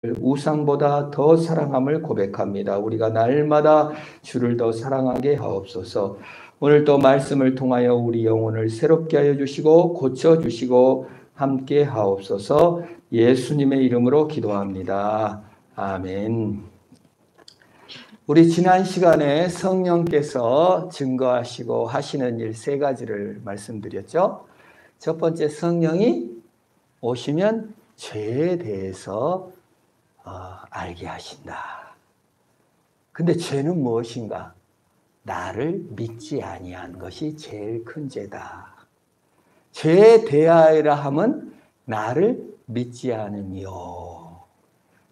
우상보다 더 사랑함을 고백합니다. 우리가 날마다 주를 더 사랑하게 하옵소서. 오늘 또 말씀을 통하여 우리 영혼을 새롭게 하여 주시고 고쳐주시고 함께 하옵소서. 예수님의 이름으로 기도합니다. 아멘. 우리 지난 시간에 성령께서 증거하시고 하시는 일 세 가지를 말씀드렸죠. 첫 번째, 성령이 오시면 죄에 대해서 알게 하신다. 근데 죄는 무엇인가? 나를 믿지 아니한 것이 제일 큰 죄다. 죄에 대하여라 함은 나를 믿지 않으며,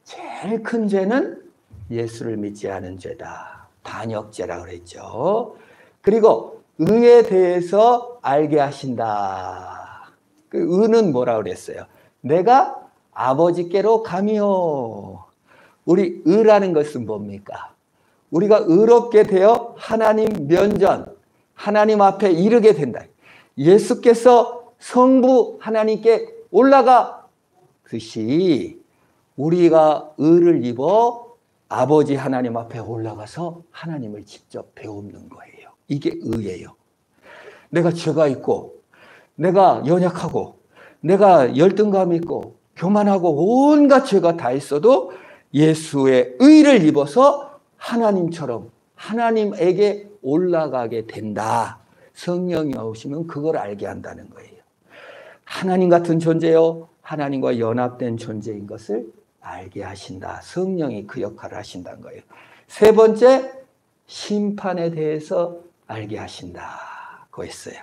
제일 큰 죄는 예수를 믿지 않은 죄다. 반역죄라 그랬죠. 그리고 의에 대해서 알게 하신다. 그 의는 뭐라 그랬어요? 내가 아버지께로 가며. 우리 의라는 것은 뭡니까? 우리가 의롭게 되어 하나님 면전, 하나님 앞에 이르게 된다. 예수께서 성부 하나님께 올라가듯이 우리가 의를 입어 아버지 하나님 앞에 올라가서 하나님을 직접 배우는 거예요. 이게 의예요. 내가 죄가 있고, 내가 연약하고, 내가 열등감 있고, 교만하고 온갖 죄가 다 있어도 예수의 의를 입어서 하나님처럼 하나님에게 올라가게 된다. 성령이 오시면 그걸 알게 한다는 거예요. 하나님 같은 존재요, 하나님과 연합된 존재인 것을 알게 하신다. 성령이 그 역할을 하신다는 거예요. 세 번째, 심판에 대해서 알게 하신다고 했어요.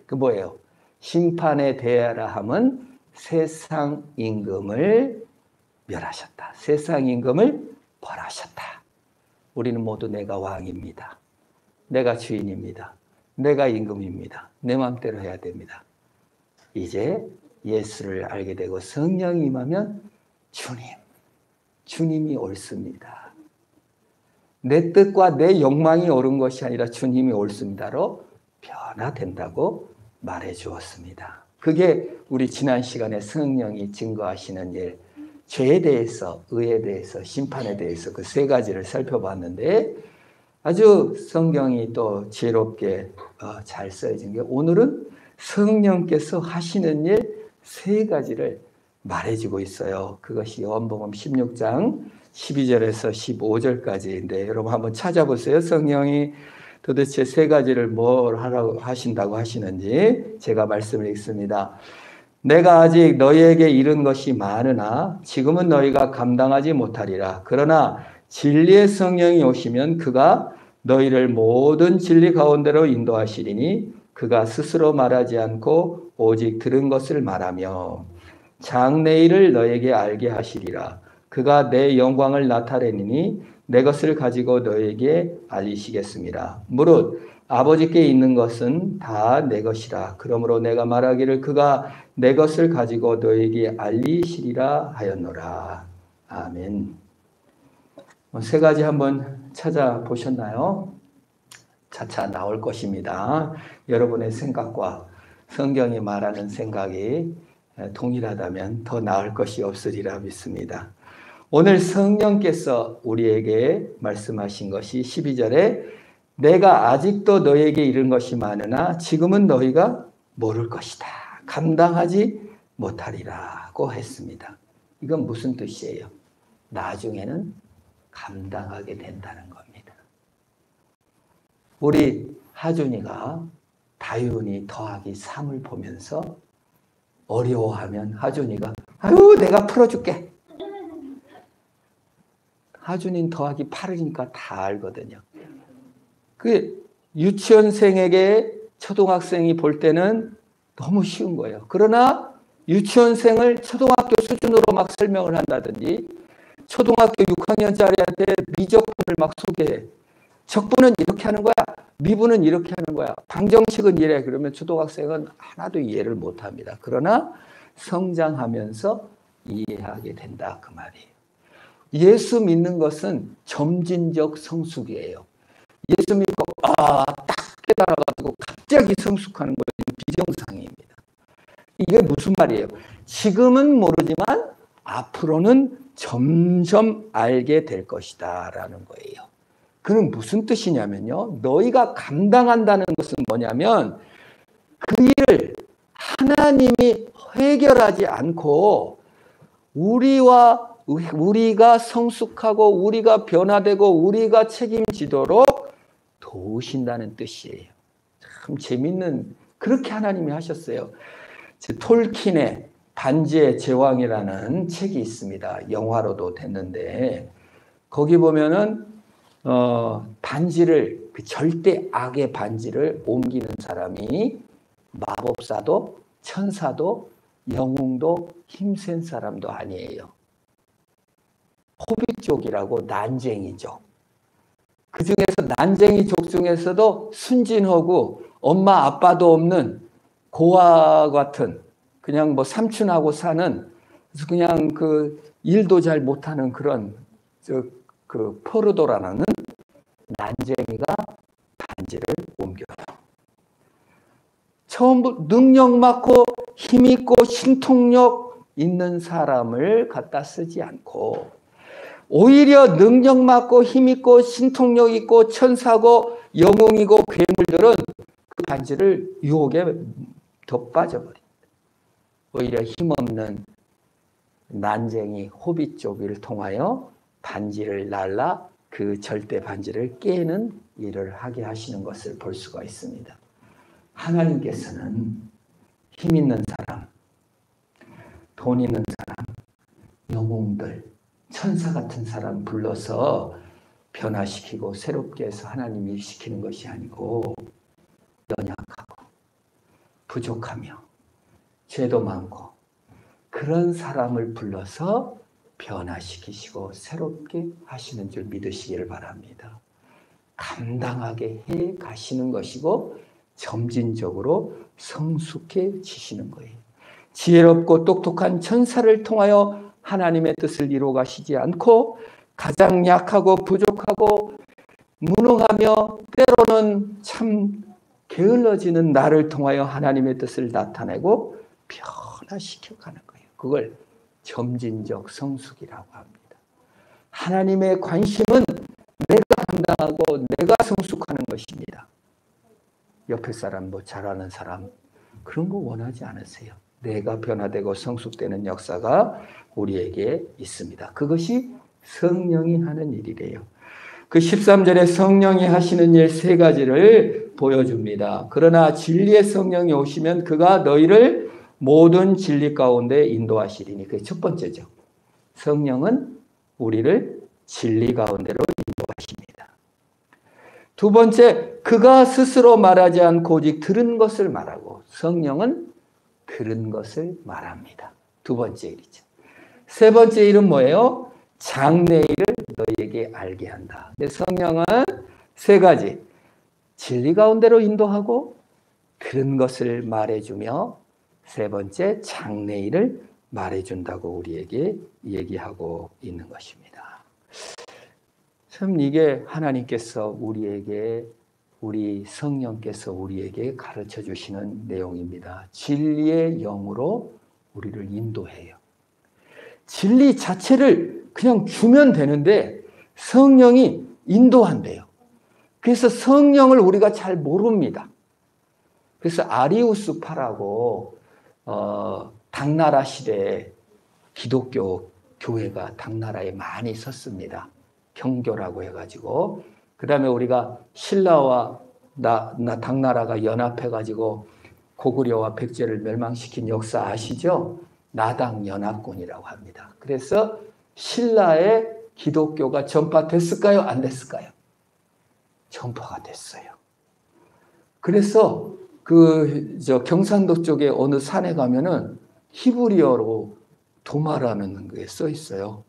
그 뭐예요? 심판에 대하라 함은 세상 임금을 멸하셨다. 세상 임금을 벌하셨다. 우리는 모두 내가 왕입니다. 내가 주인입니다. 내가 임금입니다. 내 마음대로 해야 됩니다. 이제 예수를 알게 되고 성령이 임하면 주님이 옳습니다. 내 뜻과 내 욕망이 옳은 것이 아니라 주님이 옳습니다로 변화된다고 말해 주었습니다. 그게 우리 지난 시간에 성령이 증거하시는 일, 죄에 대해서, 의에 대해서, 심판에 대해서 그 세 가지를 살펴봤는데 아주 성경이 또 지혜롭게 잘 써진 게 오늘은 성령께서 하시는 일 세 가지를 말해주고 있어요. 그것이 요한복음 16장 12절에서 15절까지인데 여러분 한번 찾아보세요. 성령이 도대체 세 가지를 뭘 하라고 하신다고 하시는지 제가 말씀을 읽습니다. 내가 아직 너희에게 이른 것이 많으나 지금은 너희가 감당하지 못하리라. 그러나 진리의 성령이 오시면 그가 너희를 모든 진리 가운데로 인도하시리니 그가 스스로 말하지 않고 오직 들은 것을 말하며 장래일을 너에게 알게 하시리라. 그가 내 영광을 나타내니 내 것을 가지고 너에게 알리시겠습니다. 무릇 아버지께 있는 것은 다 내 것이라. 그러므로 내가 말하기를 그가 내 것을 가지고 너에게 알리시리라 하였노라. 아멘. 세 가지 한번 찾아보셨나요? 차차 나올 것입니다. 여러분의 생각과 성경이 말하는 생각이 동일하다면 더 나을 것이 없으리라 믿습니다. 오늘 성령께서 우리에게 말씀하신 것이 12절에 내가 아직도 너에게 이른 것이 많으나 지금은 너희가 모를 것이다. 감당하지 못하리라고 했습니다. 이건 무슨 뜻이에요? 나중에는 감당하게 된다는 겁니다. 우리 하준이가 다윤이 더하기 3을 보면서 어려워하면 하준이가 아유 내가 풀어줄게. 하준이는 더하기 8이니까 다 알거든요. 그 유치원생에게 초등학생이 볼 때는 너무 쉬운 거예요. 그러나 유치원생을 초등학교 수준으로 막 설명을 한다든지 초등학교 6학년짜리한테 미적분을 막 소개해. 적분은 이렇게 하는 거야. 미분은 이렇게 하는 거야. 방정식은 이래. 그러면 초등학생은 하나도 이해를 못합니다. 그러나 성장하면서 이해하게 된다 그 말이에요. 예수 믿는 것은 점진적 성숙이에요. 예수 믿고 딱 깨달아가지고 갑자기 성숙하는 것은 비정상입니다. 이게 무슨 말이에요? 지금은 모르지만 앞으로는 점점 알게 될 것이다 라는 거예요. 그는 무슨 뜻이냐면요, 너희가 감당한다는 것은 뭐냐면 그 일을 하나님이 해결하지 않고 우리가 성숙하고 우리가 변화되고 우리가 책임지도록 도우신다는 뜻이에요. 참 재밌는, 그렇게 하나님이 하셨어요. 톨킨의 반지의 제왕이라는 책이 있습니다. 영화로도 됐는데 거기 보면은 반지를, 그 절대 악의 반지를 옮기는 사람이 마법사도 천사도 영웅도 힘센 사람도 아니에요. 호빗족이라고 난쟁이족. 그 중에서 난쟁이족 중에서도 순진하고 엄마 아빠도 없는 고아 같은, 그냥 뭐 삼촌하고 사는, 그래서 그냥 그 일도 잘 못하는 그런 그 포르도라는 난쟁이가 반지를 옮겨요. 처음부터 능력 많고 힘 있고 신통력 있는 사람을 갖다 쓰지 않고 오히려 능력 많고 힘 있고 신통력 있고 천사고 영웅이고 괴물들은 그 반지를 유혹에 더 빠져버립니다. 오히려 힘없는 난쟁이 호빗 쪽을 통하여 반지를 날라 그 절대 반지를 깨는 일을 하게 하시는 것을 볼 수가 있습니다. 하나님께서는 힘 있는 사람, 돈 있는 사람, 영웅들, 천사 같은 사람 불러서 변화시키고 새롭게 해서 하나님이 시키는 것이 아니고 연약하고 부족하며 죄도 많고 그런 사람을 불러서 변화시키시고 새롭게 하시는 줄 믿으시기를 바랍니다. 감당하게 해 가시는 것이고 점진적으로 성숙해지시는 거예요. 지혜롭고 똑똑한 천사를 통하여 하나님의 뜻을 이루어 가시지 않고 가장 약하고 부족하고 무능하며 때로는 참 게을러지는 나를 통하여 하나님의 뜻을 나타내고 변화시켜 가는 거예요. 그걸 점진적 성숙이라고 합니다. 하나님의 관심은 내가 감당하고 내가 성숙하는 것입니다. 옆에 사람, 뭐 잘하는 사람 그런 거 원하지 않으세요. 내가 변화되고 성숙되는 역사가 우리에게 있습니다. 그것이 성령이 하는 일이래요. 그 13절에 성령이 하시는 일 세 가지를 보여줍니다. 그러나 진리의 성령이 오시면 그가 너희를 모든 진리 가운데 인도하시리니. 그게 첫 번째죠. 성령은 우리를 진리 가운데로 인도하십니다. 두 번째, 그가 스스로 말하지 않고 오직 들은 것을 말하고, 성령은 들은 것을 말합니다. 두 번째 일이죠. 세 번째 일은 뭐예요? 장래일을 너희에게 알게 한다. 성령은 세 가지, 진리 가운데로 인도하고 들은 것을 말해주며 세 번째 장래일을 말해준다고 우리에게 얘기하고 있는 것입니다. 참 이게 하나님께서 우리에게, 우리 성령께서 우리에게 가르쳐 주시는 내용입니다. 진리의 영으로 우리를 인도해요. 진리 자체를 그냥 주면 되는데 성령이 인도한대요. 그래서 성령을 우리가 잘 모릅니다. 그래서 아리우스파라고 당나라 시대에 기독교 교회가 당나라에 많이 섰습니다. 경교라고 해가지고. 그 다음에 우리가 신라와 당나라가 연합해가지고 고구려와 백제를 멸망시킨 역사 아시죠? 나당 연합군이라고 합니다. 그래서 신라의 기독교가 전파됐을까요? 안 됐을까요? 전파가 됐어요. 그래서 경상도 쪽에 어느 산에 가면은 히브리어로 도마라는 게 써 있어요.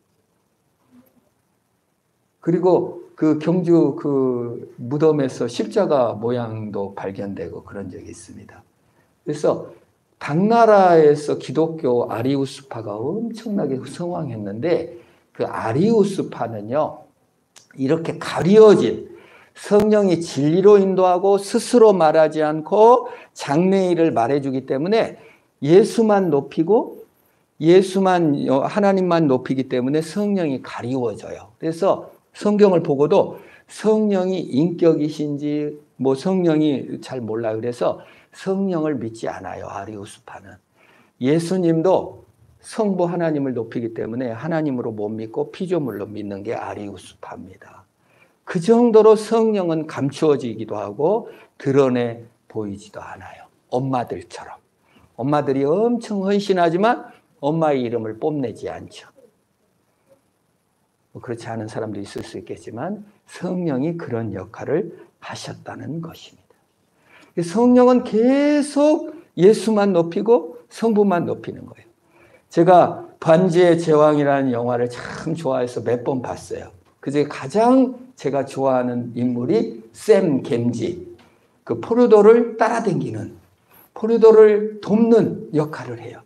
그리고 그 경주 그 무덤에서 십자가 모양도 발견되고 그런 적이 있습니다. 그래서 당나라에서 기독교 아리우스파가 엄청나게 성황했는데 그 아리우스파는요, 이렇게 가려진 성령이 진리로 인도하고 스스로 말하지 않고 장래일을 말해주기 때문에 예수만 높이고 예수만 하나님만 높이기 때문에 성령이 가리워져요. 그래서 성경을 보고도 성령이 인격이신지 뭐 성령이 잘 몰라요. 그래서 성령을 믿지 않아요. 아리우스파는. 예수님도 성부 하나님을 높이기 때문에 하나님으로 못 믿고 피조물로 믿는 게 아리우스파입니다. 그 정도로 성령은 감추어지기도 하고 드러내 보이지도 않아요. 엄마들처럼. 엄마들이 엄청 헌신하지만 엄마의 이름을 뽐내지 않죠. 그렇지 않은 사람도 있을 수 있겠지만 성령이 그런 역할을 하셨다는 것입니다. 성령은 계속 예수만 높이고 성부만 높이는 거예요. 제가 반지의 제왕이라는 영화를 참 좋아해서 몇 번 봤어요. 그중에 가장 제가 좋아하는 인물이 샘 겜지. 그 포르도를 따라다니는, 포르도를 돕는 역할을 해요.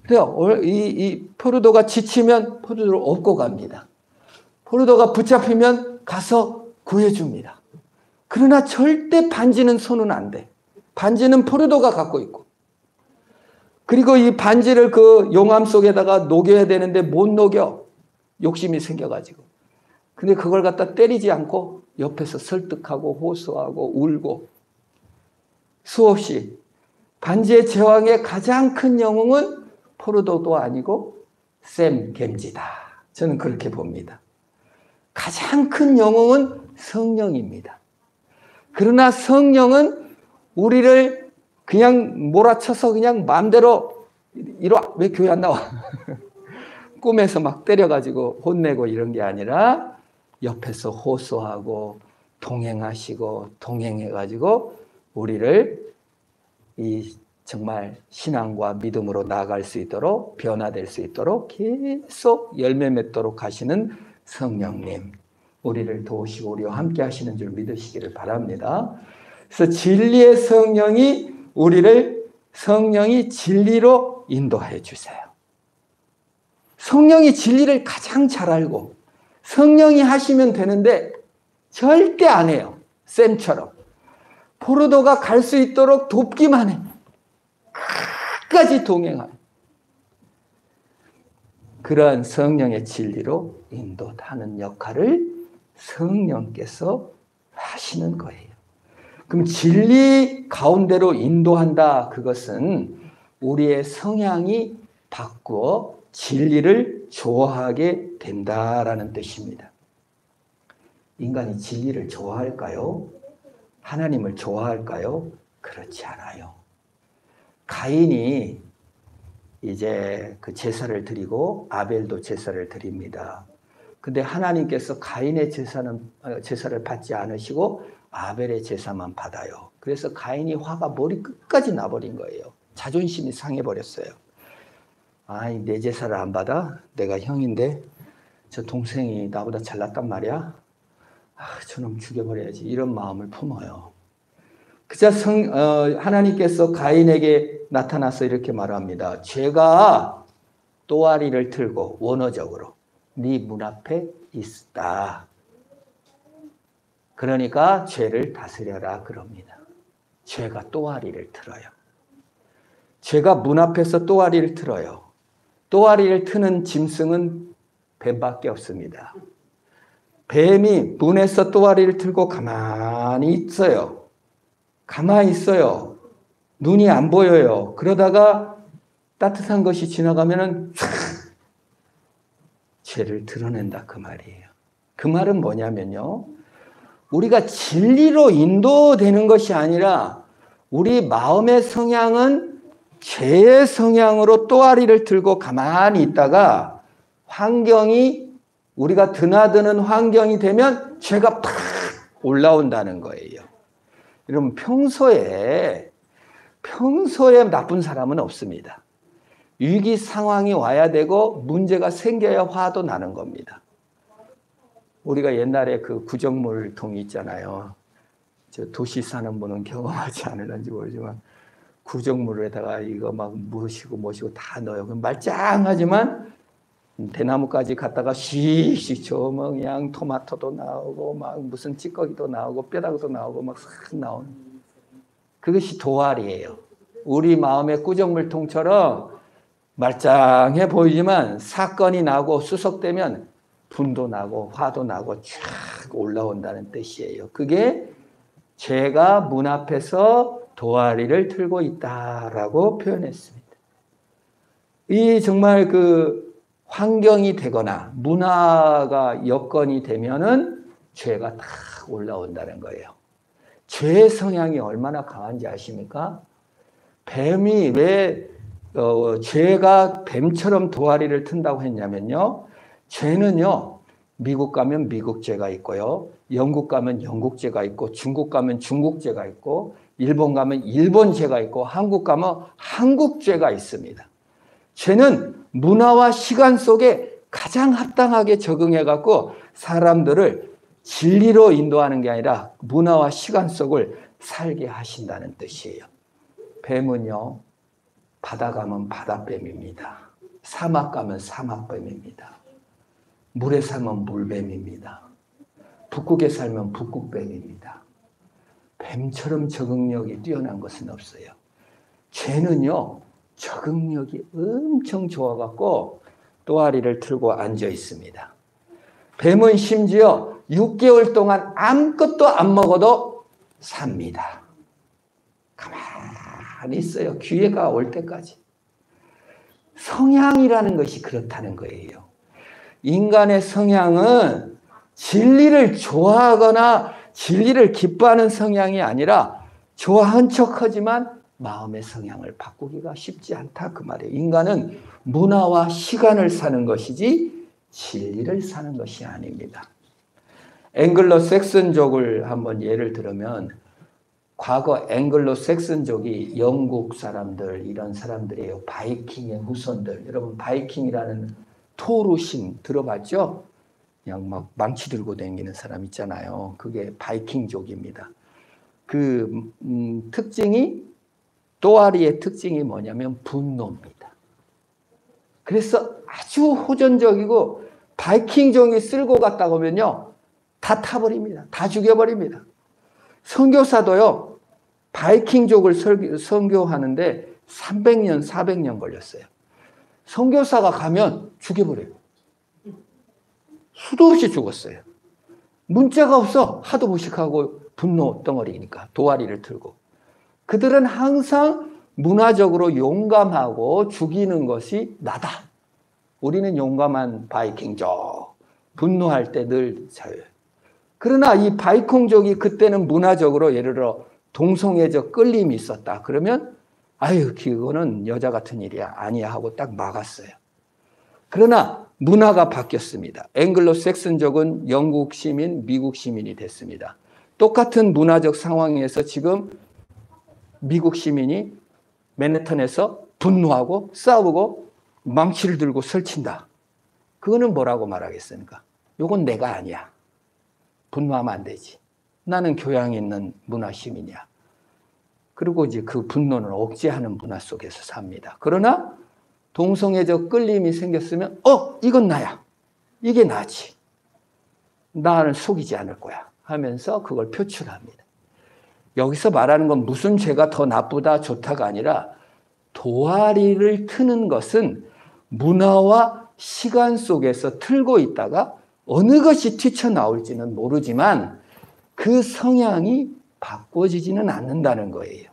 그래요. 이 포르도가 지치면 포르도를 업고 갑니다. 포르도가 붙잡히면 가서 구해줍니다. 그러나 절대 반지는 손은 안 돼. 반지는 포르도가 갖고 있고. 그리고 이 반지를 그 용암 속에다가 녹여야 되는데 못 녹여. 욕심이 생겨가지고. 근데 그걸 갖다 때리지 않고 옆에서 설득하고 호소하고 울고 수없이. 반지의 제왕의 가장 큰 영웅은 포르도도 아니고 샘 겜지다. 저는 그렇게 봅니다. 가장 큰 영웅은 성령입니다. 그러나 성령은 우리를 그냥 몰아쳐서 그냥 마음대로 이리와 왜 교회 안 나와? 꿈에서 막 때려가지고 혼내고 이런 게 아니라 옆에서 호소하고 동행하시고 동행해가지고 우리를 이 정말 신앙과 믿음으로 나아갈 수 있도록 변화될 수 있도록 계속 열매 맺도록 하시는 성령님, 우리를 도우시고 우리와 함께 하시는 줄 믿으시기를 바랍니다. 그래서 진리의 성령이 성령이 진리로 인도해 주세요. 성령이 진리를 가장 잘 알고 성령이 하시면 되는데 절대 안 해요. 샘처럼. 포르도가 갈 수 있도록 돕기만 해. 끝까지 동행하는 그러한 성령의 진리로 인도하는 역할을 성령께서 하시는 거예요. 그럼 진리 가운데로 인도한다. 그것은 우리의 성향이 바꾸어 진리를 좋아하게 된다라는 뜻입니다. 인간이 진리를 좋아할까요? 하나님을 좋아할까요? 그렇지 않아요. 가인이 이제 그 제사를 드리고 아벨도 제사를 드립니다. 근데 하나님께서 가인의 제사를 받지 않으시고 아벨의 제사만 받아요. 그래서 가인이 화가 머리 끝까지 나버린 거예요. 자존심이 상해버렸어요. 아이, 내 제사를 안 받아? 내가 형인데 저 동생이 나보다 잘났단 말이야? 저놈 죽여버려야지. 이런 마음을 품어요. 그자 하나님께서 가인에게 나타나서 이렇게 말합니다. 죄가 또아리를 틀고 원어적으로 네 문 앞에 있다. 그러니까 죄를 다스려라 그럽니다. 죄가 또아리를 틀어요. 죄가 문 앞에서 또아리를 틀어요. 또아리를 트는 짐승은 뱀밖에 없습니다. 뱀이 문에서 또아리를 틀고 가만히 있어요. 가만히 있어요. 눈이 안 보여요. 그러다가 따뜻한 것이 지나가면은 죄를 드러낸다 그 말이에요. 그 말은 뭐냐면요. 우리가 진리로 인도되는 것이 아니라 우리 마음의 성향은 죄의 성향으로 또아리를 들고 가만히 있다가 환경이 우리가 드나드는 환경이 되면 죄가 팍 올라온다는 거예요. 여러분 평소에 나쁜 사람은 없습니다. 위기 상황이 와야 되고 문제가 생겨야 화도 나는 겁니다. 우리가 옛날에 그 구정물통이 있잖아요. 저 도시 사는 분은 경험하지 않을는지 모르지만 구정물에다가 이거 막 모시고 다 넣어요. 그럼 말짱하지만 대나무까지 갔다가 씩씩 저뭐 그냥 토마토도 나오고 막 무슨 찌꺼기도 나오고 뼈다귀도 나오고 막 싹 나오는 그것이 도알이에요. 우리 마음의 구정물통처럼 말짱해 보이지만 사건이 나고 수석되면 분도 나고 화도 나고 쫙 올라온다는 뜻이에요. 그게 죄가 문 앞에서 도화리를 틀고 있다라고 표현했습니다. 이 정말 그 환경이 되거나 문화가 여건이 되면은 죄가 탁 올라온다는 거예요. 죄의 성향이 얼마나 강한지 아십니까? 뱀이 왜 죄가 뱀처럼 도화리를 튼다고 했냐면요. 죄는요. 미국 가면 미국죄가 있고요. 영국 가면 영국죄가 있고 중국 가면 중국죄가 있고 일본 가면 일본죄가 있고 한국 가면 한국죄가 있습니다. 죄는 문화와 시간 속에 가장 합당하게 적응해갖고 사람들을 진리로 인도하는 게 아니라 문화와 시간 속을 살게 하신다는 뜻이에요. 뱀은요. 바다 가면 바다뱀입니다. 사막 가면 사막뱀입니다. 물에 살면 물뱀입니다. 북극에 살면 북극뱀입니다. 뱀처럼 적응력이 뛰어난 것은 없어요. 죄는요. 적응력이 엄청 좋아갖고 또아리를 틀고 앉아 있습니다. 뱀은 심지어 6개월 동안 아무것도 안 먹어도 삽니다. 가만히 있어요. 기회가 올 때까지. 성향이라는 것이 그렇다는 거예요. 인간의 성향은 진리를 좋아하거나 진리를 기뻐하는 성향이 아니라 좋아한 척하지만 마음의 성향을 바꾸기가 쉽지 않다 그 말이에요. 인간은 문화와 시간을 사는 것이지 진리를 사는 것이 아닙니다. 앵글로 섹슨족을 한번 예를 들면 과거 앵글로 섹슨족이 영국 사람들 이런 사람들이에요. 바이킹의 후손들. 여러분 바이킹이라는 토르신 들어봤죠? 그냥 막 망치 들고 다니는 사람 있잖아요. 그게 바이킹족입니다. 그 특징이 또아리의 특징이 뭐냐면 분노입니다. 그래서 아주 호전적이고 바이킹족이 쓸고 갔다고 하면요. 다 타버립니다. 다 죽여버립니다. 선교사도요. 바이킹족을 선교하는데 300년, 400년 걸렸어요. 선교사가 가면 죽여버려요. 수도 없이 죽었어요. 문자가 없어. 하도 무식하고 분노 덩어리니까 도화리를 틀고. 그들은 항상 문화적으로 용감하고 죽이는 것이 나다. 우리는 용감한 바이킹족. 분노할 때 늘 자유해요. 그러나 이 바이킹족이 그때는 문화적으로 예를 들어 동성애적 끌림이 있었다. 그러면 아유 그거는 여자 같은 일이야. 아니야 하고 딱 막았어요. 그러나 문화가 바뀌었습니다. 앵글로 섹슨족은 영국 시민, 미국 시민이 됐습니다. 똑같은 문화적 상황에서 지금 미국 시민이 맨해튼에서 분노하고 싸우고 망치를 들고 설친다. 그거는 뭐라고 말하겠습니까? 이건 내가 아니야. 분노하면 안 되지. 나는 교양 있는 문화 시민이야. 그리고 이제 그 분노는 억제하는 문화 속에서 삽니다. 그러나 동성애적 끌림이 생겼으면 이건 나야. 이게 나지. 나를 속이지 않을 거야 하면서 그걸 표출합니다. 여기서 말하는 건 무슨 죄가 더 나쁘다 좋다가 아니라 도화리를 트는 것은 문화와 시간 속에서 틀고 있다가 어느 것이 튀쳐나올지는 모르지만 그 성향이 바꿔지지는 않는다는 거예요.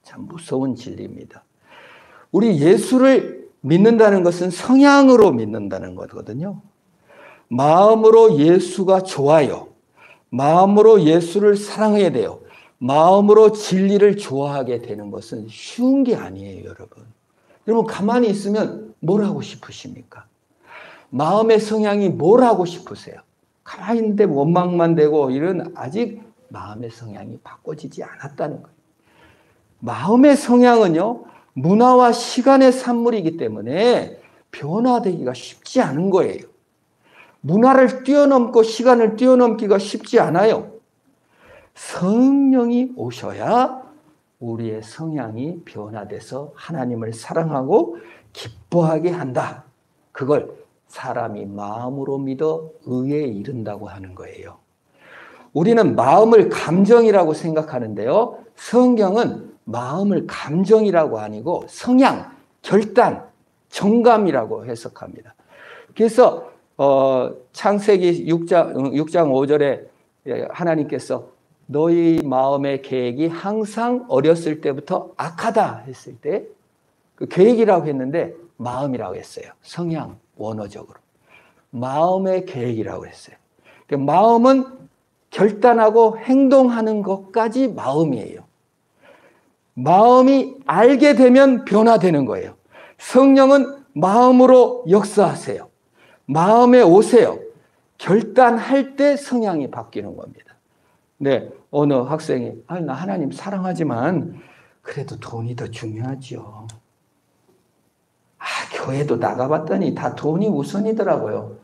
참 무서운 진리입니다. 우리 예수를 믿는다는 것은 성향으로 믿는다는 거거든요. 마음으로 예수가 좋아요. 마음으로 예수를 사랑해야 돼요. 마음으로 진리를 좋아하게 되는 것은 쉬운 게 아니에요, 여러분. 여러분 가만히 있으면 뭘 하고 싶으십니까? 마음의 성향이 뭘 하고 싶으세요? 가만히 있는데 원망만 되고 이런 아직 마음의 성향이 바꿔지지 않았다는 거예요. 마음의 성향은요. 문화와 시간의 산물이기 때문에 변화되기가 쉽지 않은 거예요. 문화를 뛰어넘고 시간을 뛰어넘기가 쉽지 않아요. 성령이 오셔야 우리의 성향이 변화돼서 하나님을 사랑하고 기뻐하게 한다. 그걸 사람이 마음으로 믿어 의에 이른다고 하는 거예요. 우리는 마음을 감정이라고 생각하는데요. 성경은 마음을 감정이라고 아니고 성향, 결단, 정감이라고 해석합니다. 그래서 창세기 6장 5절에 하나님께서 너희 마음의 계획이 항상 어렸을 때부터 악하다 했을 때 그 계획이라고 했는데 마음이라고 했어요. 성향, 원어적으로. 마음의 계획이라고 했어요. 마음은 결단하고 행동하는 것까지 마음이에요. 마음이 알게 되면 변화되는 거예요. 성령은 마음으로 역사하세요. 마음에 오세요. 결단할 때 성향이 바뀌는 겁니다. 네, 어느 학생이 나 하나님 사랑하지만 그래도 돈이 더 중요하죠. 교회도 나가봤더니 다 돈이 우선이더라고요.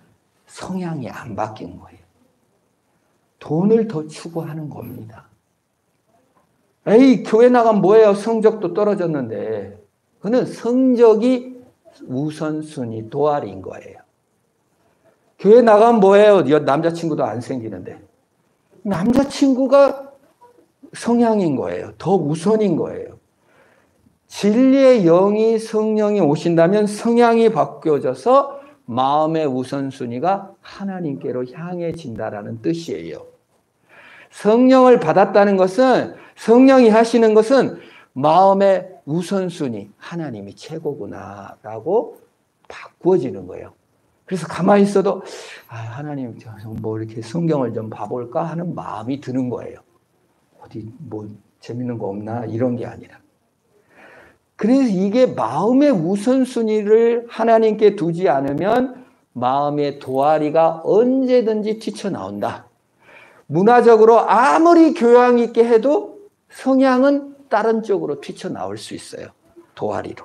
성향이 안 바뀐 거예요. 돈을 더 추구하는 겁니다. 교회 나가면 뭐예요? 성적도 떨어졌는데. 그는 성적이 우선순위 도알인 거예요. 교회 나가면 뭐예요? 남자친구도 안 생기는데. 남자친구가 성향인 거예요. 더 우선인 거예요. 진리의 영이 성령이 오신다면 성향이 바뀌어져서 마음의 우선순위가 하나님께로 향해진다라는 뜻이에요. 성령을 받았다는 것은, 성령이 하시는 것은 마음의 우선순위, 하나님이 최고구나라고 바꾸어지는 거예요. 그래서 가만히 있어도 하나님 뭐 이렇게 성경을 좀 봐볼까 하는 마음이 드는 거예요. 어디 뭐 재밌는 거 없나 이런 게 아니라. 그래서 이게 마음의 우선순위를 하나님께 두지 않으면 마음의 도화리가 언제든지 튀쳐나온다. 문화적으로 아무리 교양 있게 해도 성향은 다른 쪽으로 튀쳐나올 수 있어요. 도화리로.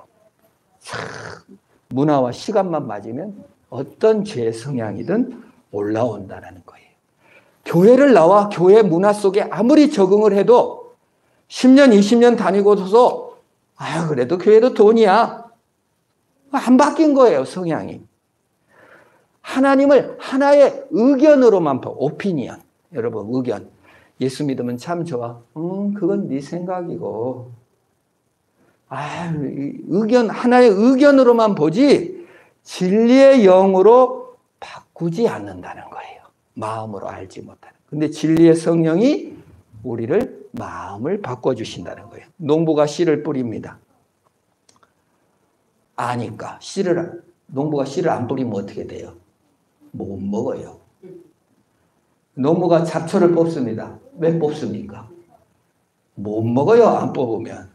문화와 시간만 맞으면 어떤 죄의 성향이든 올라온다는 거예요. 교회를 나와 교회 문화 속에 아무리 적응을 해도 10년, 20년 다니고서 그래도 교회도 돈이야. 안 바뀐 거예요, 성향이. 하나님을 하나의 의견으로만 봐. 오피니언. 여러분, 의견. 예수 믿으면 참 좋아. 그건 네 생각이고. 의견, 하나의 의견으로만 보지 진리의 영으로 바꾸지 않는다는 거예요. 마음으로 알지 못하는. 근데 진리의 성령이 우리를 마음을 바꿔주신다는 거예요. 농부가 씨를 뿌립니다. 아니까 농부가 씨를 안 뿌리면 어떻게 돼요? 못 먹어요. 농부가 잡초를 뽑습니다. 왜 뽑습니까? 못 먹어요, 안 뽑으면.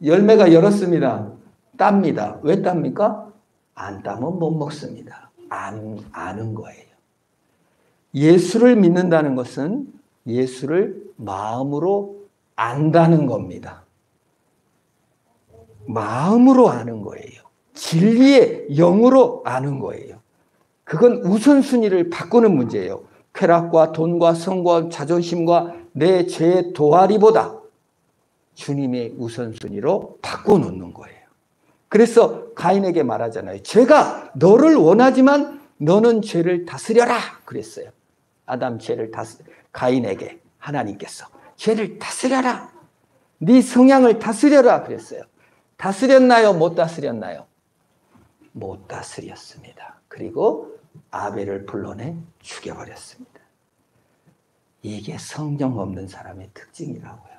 열매가 열었습니다. 땁니다. 왜 땁니까? 안 따면 못 먹습니다. 아는 거예요. 예수를 믿는다는 것은 예수를 마음으로 안다는 겁니다. 마음으로 아는 거예요. 진리의 영으로 아는 거예요. 그건 우선순위를 바꾸는 문제예요. 쾌락과 돈과 성과 자존심과 내 죄의 도화리보다 주님의 우선순위로 바꿔놓는 거예요. 그래서 가인에게 말하잖아요. 죄가 너를 원하지만 너는 죄를 다스려라 그랬어요. 아담 죄를 가인에게 하나님께서 죄를 다스려라. 네 성향을 다스려라 그랬어요. 다스렸나요? 못 다스렸나요? 못 다스렸습니다. 그리고 아벨을 불러내 죽여버렸습니다. 이게 성령 없는 사람의 특징이라고요.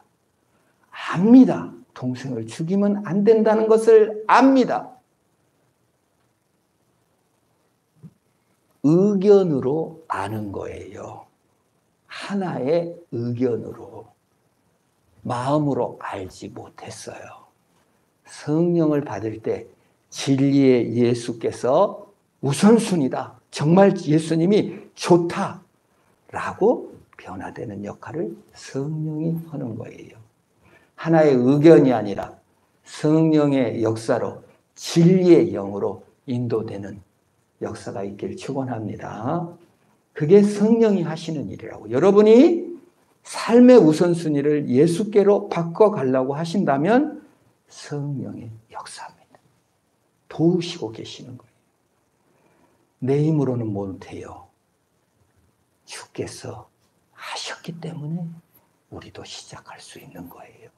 압니다. 동생을 죽이면 안 된다는 것을 압니다. 의견으로 아는 거예요. 하나의 의견으로. 마음으로 알지 못했어요. 성령을 받을 때 진리의 예수께서 우선순위다. 정말 예수님이 좋다라고 변화되는 역할을 성령이 하는 거예요. 하나의 의견이 아니라 성령의 역사로 진리의 영으로 인도되는 역사가 있기를 축원합니다. 그게 성령이 하시는 일이라고. 여러분이 삶의 우선순위를 예수께로 바꿔가려고 하신다면 성령의 역사입니다. 도우시고 계시는 거예요. 내 힘으로는 못해요. 주께서 하셨기 때문에 우리도 시작할 수 있는 거예요.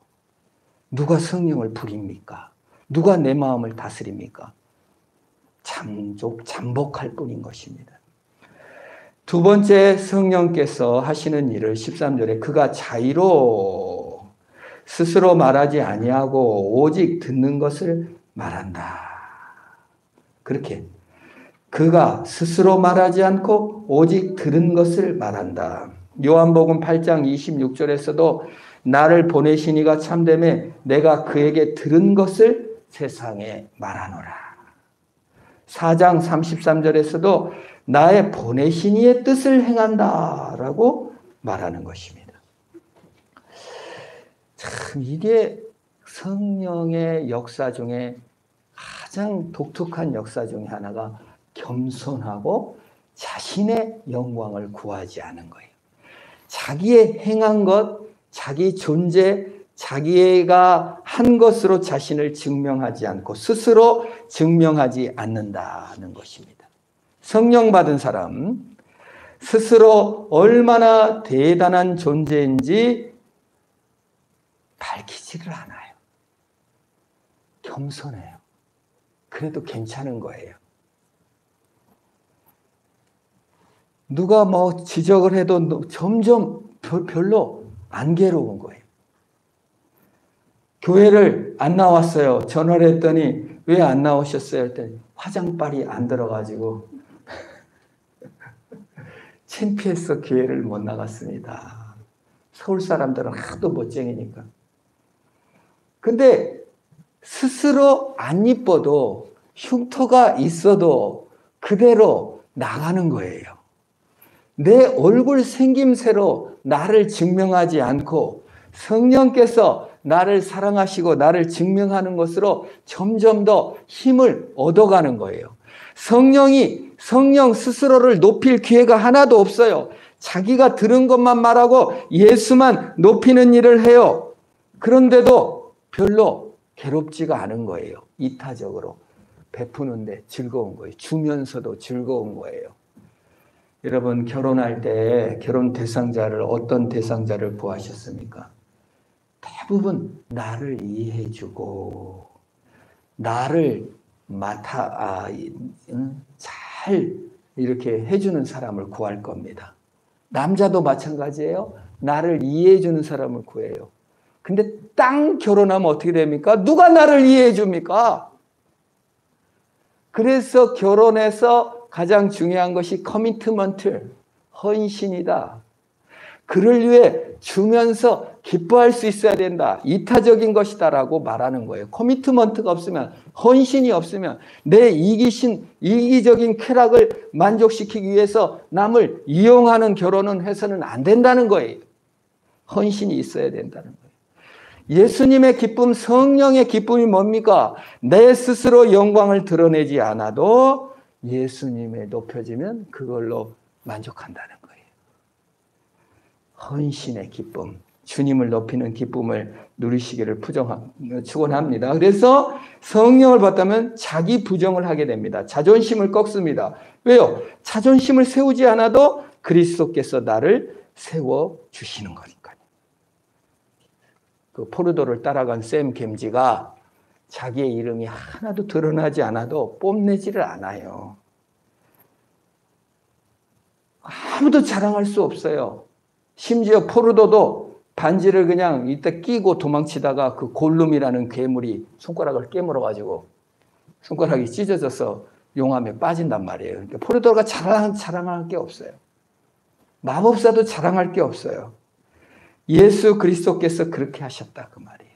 누가 성령을 부립니까? 누가 내 마음을 다스립니까? 잠복할 뿐인 것입니다. 두 번째, 성령께서 하시는 일을 13절에 그가 자의로 스스로 말하지 아니하고 오직 듣는 것을 말한다. 그렇게 그가 스스로 말하지 않고 오직 들은 것을 말한다. 요한복음 8장 26절에서도 나를 보내신 이가 참되매 내가 그에게 들은 것을 세상에 말하노라. 4장 33절에서도 나의 보내신 이의 뜻을 행한다라고 말하는 것입니다. 참 이게 성령의 역사 중에 가장 독특한 역사 중에 하나가 겸손하고 자신의 영광을 구하지 않은 거예요. 자기의 행한 것, 자기 존재, 자기가 한 것으로 자신을 증명하지 않고 스스로 증명하지 않는다는 것입니다. 성령 받은 사람, 스스로 얼마나 대단한 존재인지 밝히지를 않아요. 겸손해요. 그래도 괜찮은 거예요. 누가 뭐 지적을 해도 점점 별로 안 괴로운 거예요. 교회를 안 나왔어요. 전화를 했더니 왜 안 나오셨어요? 했더니 화장빨이 안 들어가지고 창피해서 교회를 못 나갔습니다. 서울 사람들은 하도 멋쟁이니까. 근데 스스로 안 이뻐도 흉터가 있어도 그대로 나가는 거예요. 내 얼굴 생김새로 나를 증명하지 않고 성령께서 나를 사랑하시고 나를 증명하는 것으로 점점 더 힘을 얻어가는 거예요. 성령 스스로를 높일 기회가 하나도 없어요. 자기가 들은 것만 말하고 예수만 높이는 일을 해요. 그런데도 별로 괴롭지가 않은 거예요. 이타적으로 베푸는데 즐거운 거예요. 주면서도 즐거운 거예요. 여러분 결혼할 때 결혼 대상자를 어떤 대상자를 구하셨습니까? 대부분 나를 이해해주고 나를 잘 이렇게 해주는 사람을 구할 겁니다. 남자도 마찬가지예요. 나를 이해해주는 사람을 구해요. 근데 딱 결혼하면 어떻게 됩니까? 누가 나를 이해해 줍니까? 그래서 결혼에서 가장 중요한 것이 커미트먼트, 헌신이다. 그를 위해 주면서 기뻐할 수 있어야 된다. 이타적인 것이다라고 말하는 거예요. 커미트먼트가 없으면, 헌신이 없으면 내 이기적인 쾌락을 만족시키기 위해서 남을 이용하는 결혼은 해서는 안 된다는 거예요. 헌신이 있어야 된다는 거예요. 예수님의 기쁨, 성령의 기쁨이 뭡니까? 내 스스로 영광을 드러내지 않아도 예수님에 높여지면 그걸로 만족한다는 거예요. 헌신의 기쁨, 주님을 높이는 기쁨을 누리시기를 축원합니다. 그래서 성령을 받다면 자기 부정을 하게 됩니다. 자존심을 꺾습니다. 왜요? 자존심을 세우지 않아도 그리스도께서 나를 세워주시는 거니까요. 그 포르도를 따라간 샘 gem지가 자기의 이름이 하나도 드러나지 않아도 뽐내지를 않아요. 아무도 자랑할 수 없어요. 심지어 포르도도 반지를 그냥 이때 끼고 도망치다가 그 골룸이라는 괴물이 손가락을 깨물어가지고 손가락이 찢어져서 용암에 빠진단 말이에요. 그러니까 포르도가 자랑할 게 없어요. 마법사도 자랑할 게 없어요. 예수 그리스도께서 그렇게 하셨다 그 말이에요.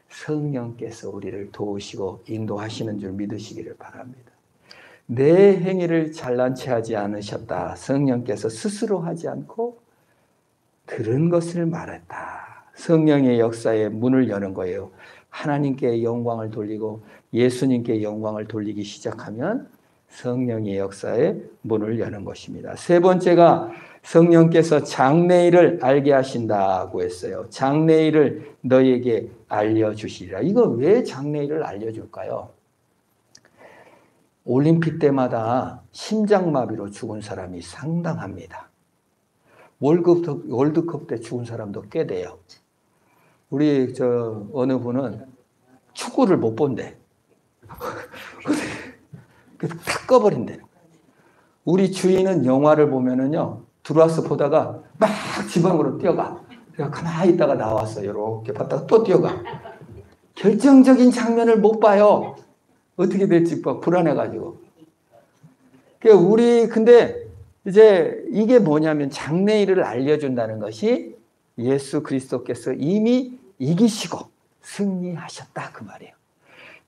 성령께서 우리를 도우시고 인도하시는 줄 믿으시기를 바랍니다. 내 행위를 잘난 체 하지 않으셨다. 성령께서 스스로 하지 않고 들은 것을 말했다. 성령의 역사에 문을 여는 거예요. 하나님께 영광을 돌리고 예수님께 영광을 돌리기 시작하면 성령의 역사에 문을 여는 것입니다. 세 번째가 성령께서 장래일을 알게 하신다고 했어요. 장래일을 너에게 알려주시리라. 이거 왜 장래일을 알려줄까요? 올림픽 때마다 심장마비로 죽은 사람이 상당합니다. 월드컵 때 죽은 사람도 꽤 돼요. 우리 어느 분은 축구를 못 본대. 그래서 탁 꺼버린다는 거예요. 우리 주인은 영화를 보면은요, 들어와서 보다가 막 지방으로 뛰어가. 그래서 가만히 있다가 나와서 이렇게 봤다가 또 뛰어가. 결정적인 장면을 못 봐요. 어떻게 될지 막 불안해가지고. 근데 이제 이게 뭐냐면 장래일을 알려준다는 것이 예수 그리스도께서 이미 이기시고 승리하셨다 그 말이에요.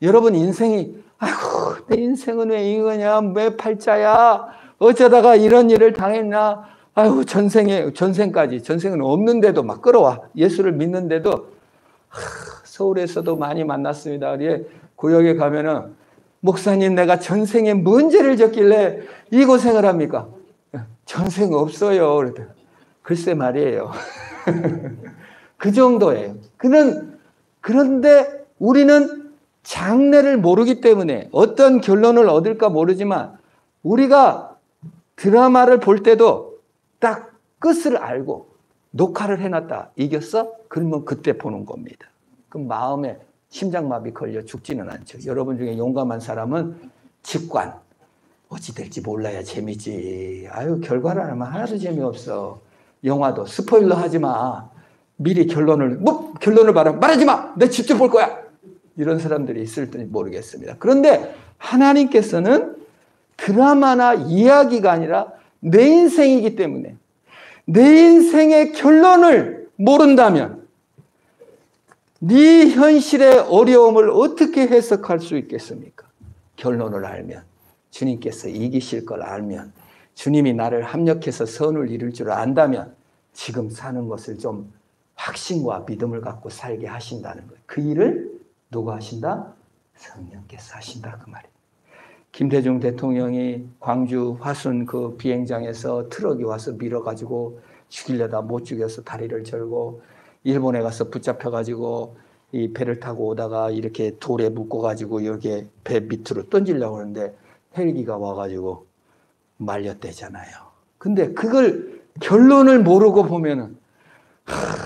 여러분 인생이 아이고 내 인생은 왜 이거냐, 왜 팔자야, 어쩌다가 이런 일을 당했나, 아이고 전생은 없는데도 막 끌어와. 예수를 믿는데도 서울에서도 많이 만났습니다. 구역에 가면은 목사님 내가 전생에 뭔 죄를 졌길래 이 고생을 합니까? 전생 없어요. 그랬더니 글쎄 말이에요. 그 정도예요. 그런데 우리는 장래를 모르기 때문에 어떤 결론을 얻을까 모르지만 우리가 드라마를 볼 때도 딱 끝을 알고 녹화를 해놨다. 이겼어? 그러면 그때 보는 겁니다. 그럼 마음에 심장마비 걸려 죽지는 않죠. 여러분 중에 용감한 사람은 직관. 어찌 될지 몰라야 재미지. 아유, 결과를 알면 하나도 재미없어. 영화도 스포일러 하지 마. 미리 결론을 말하지 마. 내 직접 볼 거야. 이런 사람들이 있을지 모르겠습니다. 그런데 하나님께서는 드라마나 이야기가 아니라 내 인생이기 때문에 내 인생의 결론을 모른다면 네 현실의 어려움을 어떻게 해석할 수 있겠습니까? 결론을 알면, 주님께서 이기실 걸 알면, 주님이 나를 합력해서 선을 이룰 줄 안다면 지금 사는 것을 좀 확신과 믿음을 갖고 살게 하신다는 거예요. 그 일을 누가 하신다? 성령께서 하신다 그 말이에요. 김대중 대통령이 광주 화순 그 비행장에서 트럭이 와서 밀어가지고 죽이려다 못 죽여서 다리를 절고 일본에 가서 붙잡혀가지고 이 배를 타고 오다가 이렇게 돌에 묶어가지고 이렇게 배 밑으로 던지려고 하는데 헬기가 와가지고 말렸대잖아요. 근데 그걸 결론을 모르고 보면은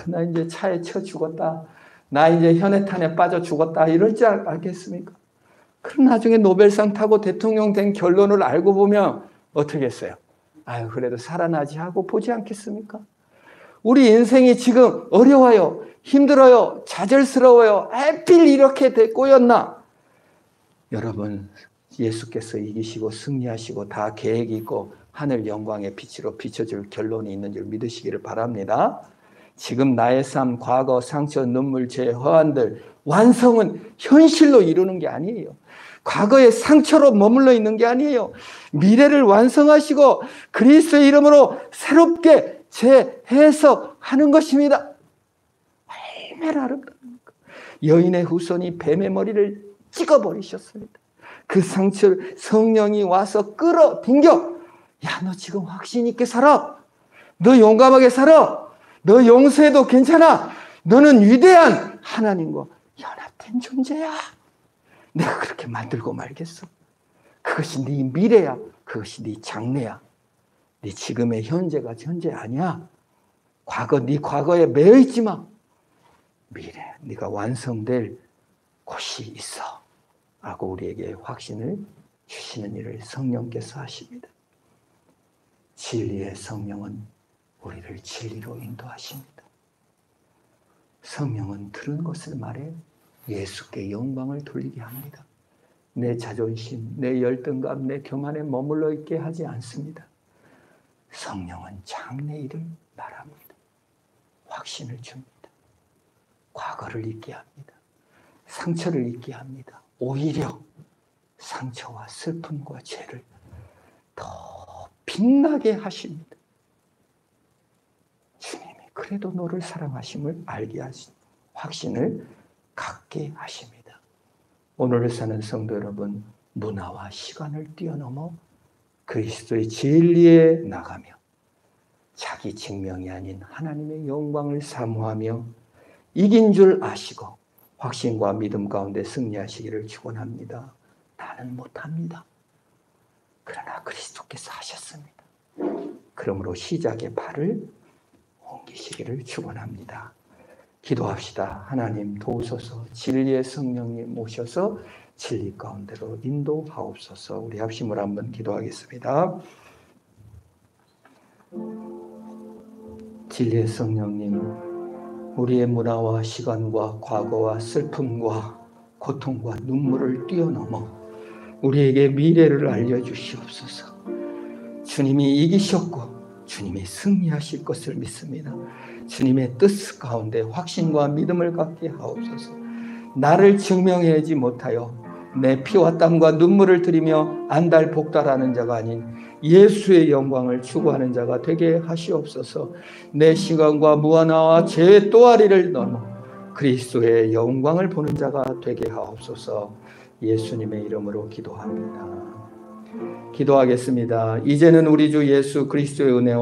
나 이제 차에 쳐 죽었다. 나 이제 현해탄에 빠져 죽었다. 이럴 줄 알겠습니까? 그럼 나중에 노벨상 타고 대통령 된 결론을 알고 보면 어떻게 했어요? 아유, 그래도 살아나지 하고 보지 않겠습니까? 우리 인생이 지금 어려워요. 힘들어요. 좌절스러워요. 하필 이렇게 꼬였나? 여러분, 예수께서 이기시고 승리하시고 다 계획이 있고 하늘 영광의 빛으로 비춰줄 결론이 있는 줄 믿으시기를 바랍니다. 지금 나의 삶, 과거, 상처, 눈물, 죄, 허한들, 완성은 현실로 이루는 게 아니에요. 과거의 상처로 머물러 있는 게 아니에요. 미래를 완성하시고 그리스도의 이름으로 새롭게 재해석하는 것입니다. 얼마나 아름답습니까? 여인의 후손이 뱀의 머리를 찍어버리셨습니다. 그 상처를 성령이 와서 끌어당겨. 야, 너 지금 확신 있게 살아. 너 용감하게 살아. 너 용서해도 괜찮아. 너는 위대한 하나님과 연합된 존재야. 내가 그렇게 만들고 말겠어. 그것이 네 미래야. 그것이 네 장래야. 네 지금의 현재가 현재 아니야. 네 과거에 매여 있지 마. 미래, 네가 완성될 곳이 있어. 라고 우리에게 확신을 주시는 일을 성령께서 하십니다. 진리의 성령은 우리를 진리로 인도하십니다. 성령은 들은 것을 말해 예수께 영광을 돌리게 합니다. 내 자존심, 내 열등감, 내 교만에 머물러 있게 하지 않습니다. 성령은 장래일을 말합니다. 확신을 줍니다. 과거를 잊게 합니다. 상처를 잊게 합니다. 오히려 상처와 슬픔과 죄를 더 빛나게 하십니다. 주님이 그래도 너를 사랑하심을 알게 하신 확신을 갖게 하십니다. 오늘을 사는 성도 여러분, 문화와 시간을 뛰어넘어 그리스도의 진리에 나가며 자기 증명이 아닌 하나님의 영광을 사모하며 이긴 줄 아시고 확신과 믿음 가운데 승리하시기를 축원합니다. 나는 못합니다. 그러나 그리스도께서 하셨습니다. 그러므로 시작의 발을 옮기시기를 축원합니다. 기도합시다. 하나님 도우소서. 진리의 성령님 오셔서 진리 가운데로 인도하옵소서. 우리 합심으로 한번 기도하겠습니다. 진리의 성령님, 우리의 문화와 시간과 과거와 슬픔과 고통과 눈물을 뛰어넘어 우리에게 미래를 알려주시옵소서. 주님이 이기셨고 주님이 승리하실 것을 믿습니다. 주님의 뜻 가운데 확신과 믿음을 갖게 하옵소서. 나를 증명해내지 못하여 내 피와 땀과 눈물을 들이며 안달복달하는 자가 아닌 예수의 영광을 추구하는 자가 되게 하시옵소서. 내 시간과 무한화와 죄의 또아리를 넘어 그리스도의 영광을 보는 자가 되게 하옵소서. 예수님의 이름으로 기도합니다. 기도하겠습니다. 이제는 우리 주 예수 그리스도의 은혜와